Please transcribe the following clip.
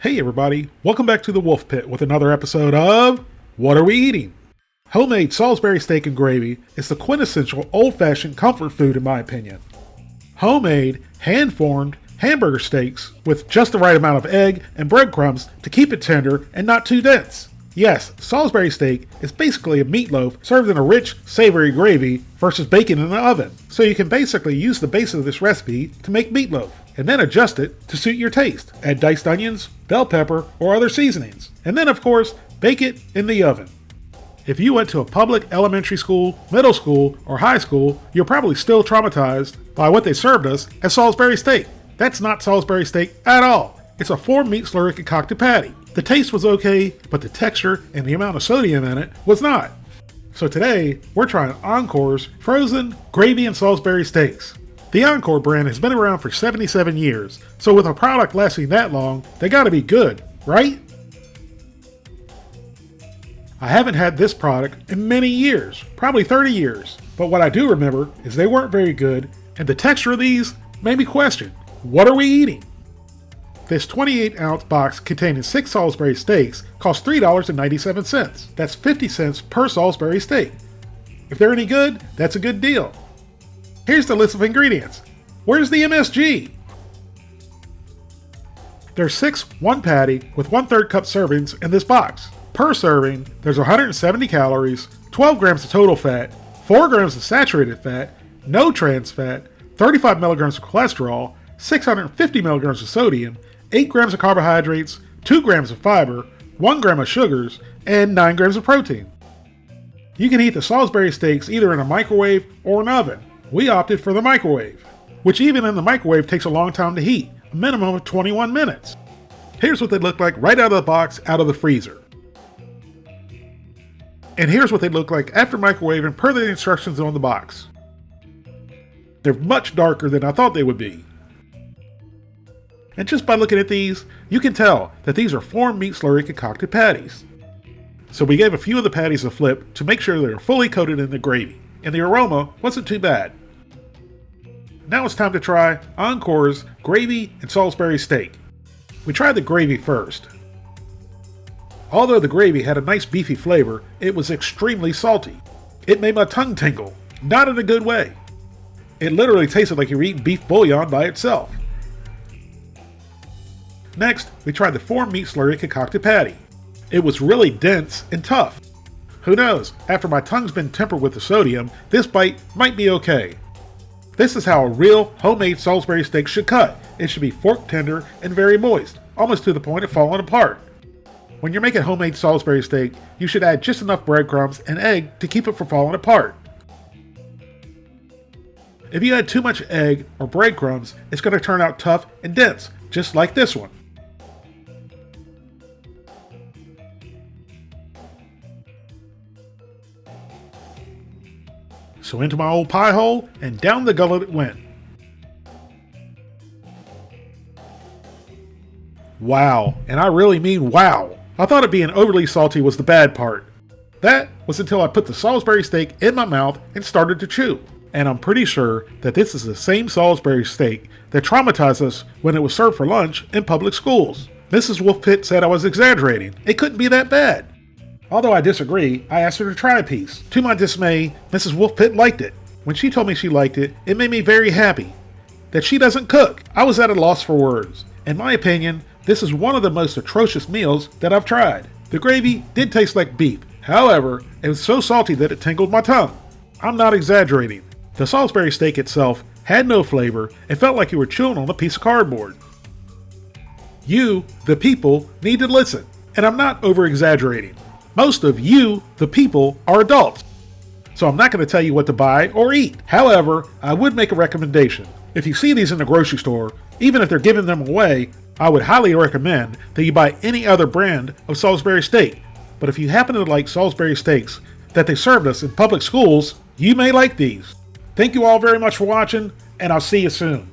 Hey everybody, welcome back to the Wolf Pit with another episode of What Are We Eating? Homemade Salisbury steak and gravy is the quintessential old-fashioned comfort food in my opinion. Homemade, hand-formed hamburger steaks with just the right amount of egg and breadcrumbs to keep it tender and not too dense. Yes, Salisbury steak is basically a meatloaf served in a rich, savory gravy versus bacon in the oven. So you can basically use the base of this recipe to make meatloaf, and then adjust it to suit your taste. Add diced onions, bell pepper, or other seasonings. And then of course, bake it in the oven. If you went to a public elementary school, middle school, or high school, you're probably still traumatized by what they served us as Salisbury steak. That's not Salisbury steak at all. It's a 4-meat slurry concocted patty. The taste was okay, but the texture and the amount of sodium in it was not. So today, we're trying OnCor's frozen gravy and Salisbury steaks. The OnCor brand has been around for 77 years, so with a product lasting that long, they gotta be good, right? I haven't had this product in many years, probably 30 years, but what I do remember is they weren't very good, and the texture of these made me question, what are we eating? This 28-ounce box containing 6 Salisbury steaks costs $3.97. That's 50 cents per Salisbury steak. If they're any good, that's a good deal. Here's the list of ingredients. Where's the MSG? There's 6 one-patty with 1/3 cup servings in this box. Per serving, there's 170 calories, 12 grams of total fat, 4 grams of saturated fat, no trans fat, 35 milligrams of cholesterol, 650 milligrams of sodium, 8 grams of carbohydrates, 2 grams of fiber, 1 gram of sugars, and 9 grams of protein. You can heat the Salisbury steaks either in a microwave or an oven. We opted for the microwave, which even in the microwave takes a long time to heat, a minimum of 21 minutes. Here's what they look like right out of the box, out of the freezer. And here's what they look like after microwaving per the instructions on the box. They're much darker than I thought they would be. And just by looking at these, you can tell that these are 4-meat slurry concocted patties. So we gave a few of the patties a flip to make sure they are fully coated in the gravy, and the aroma wasn't too bad. Now it's time to try OnCor's gravy and Salisbury steak. We tried the gravy first. Although the gravy had a nice beefy flavor, it was extremely salty. It made my tongue tingle, not in a good way. It literally tasted like you were eating beef bouillon by itself. Next, we tried the 4-meat slurry concocted patty. It was really dense and tough. Who knows, after my tongue's been tempered with the sodium, this bite might be okay. This is how a real homemade Salisbury steak should cut. It should be fork tender and very moist, almost to the point of falling apart. When you're making homemade Salisbury steak, you should add just enough breadcrumbs and egg to keep it from falling apart. If you add too much egg or breadcrumbs, it's going to turn out tough and dense, just like this one. So into my old pie hole, and down the gullet it went. Wow, and I really mean wow. I thought it being overly salty was the bad part. That was until I put the Salisbury steak in my mouth and started to chew. And I'm pretty sure that this is the same Salisbury steak that traumatized us when it was served for lunch in public schools. Mrs. Wolfpit said I was exaggerating. It couldn't be that bad. Although I disagree, I asked her to try a piece. To my dismay, Mrs. Wolfpit liked it. When she told me she liked it, it made me very happy. That she doesn't cook. I was at a loss for words. In my opinion, this is one of the most atrocious meals that I've tried. The gravy did taste like beef. However, it was so salty that it tingled my tongue. I'm not exaggerating. The Salisbury steak itself had no flavor and felt like you were chewing on a piece of cardboard. You, the people, need to listen. And I'm not over-exaggerating. Most of you, the people, are adults. So I'm not going to tell you what to buy or eat. However, I would make a recommendation. If you see these in the grocery store, even if they're giving them away, I would highly recommend that you buy any other brand of Salisbury steak. But if you happen to like Salisbury steaks that they served us in public schools, you may like these. Thank you all very much for watching, and I'll see you soon.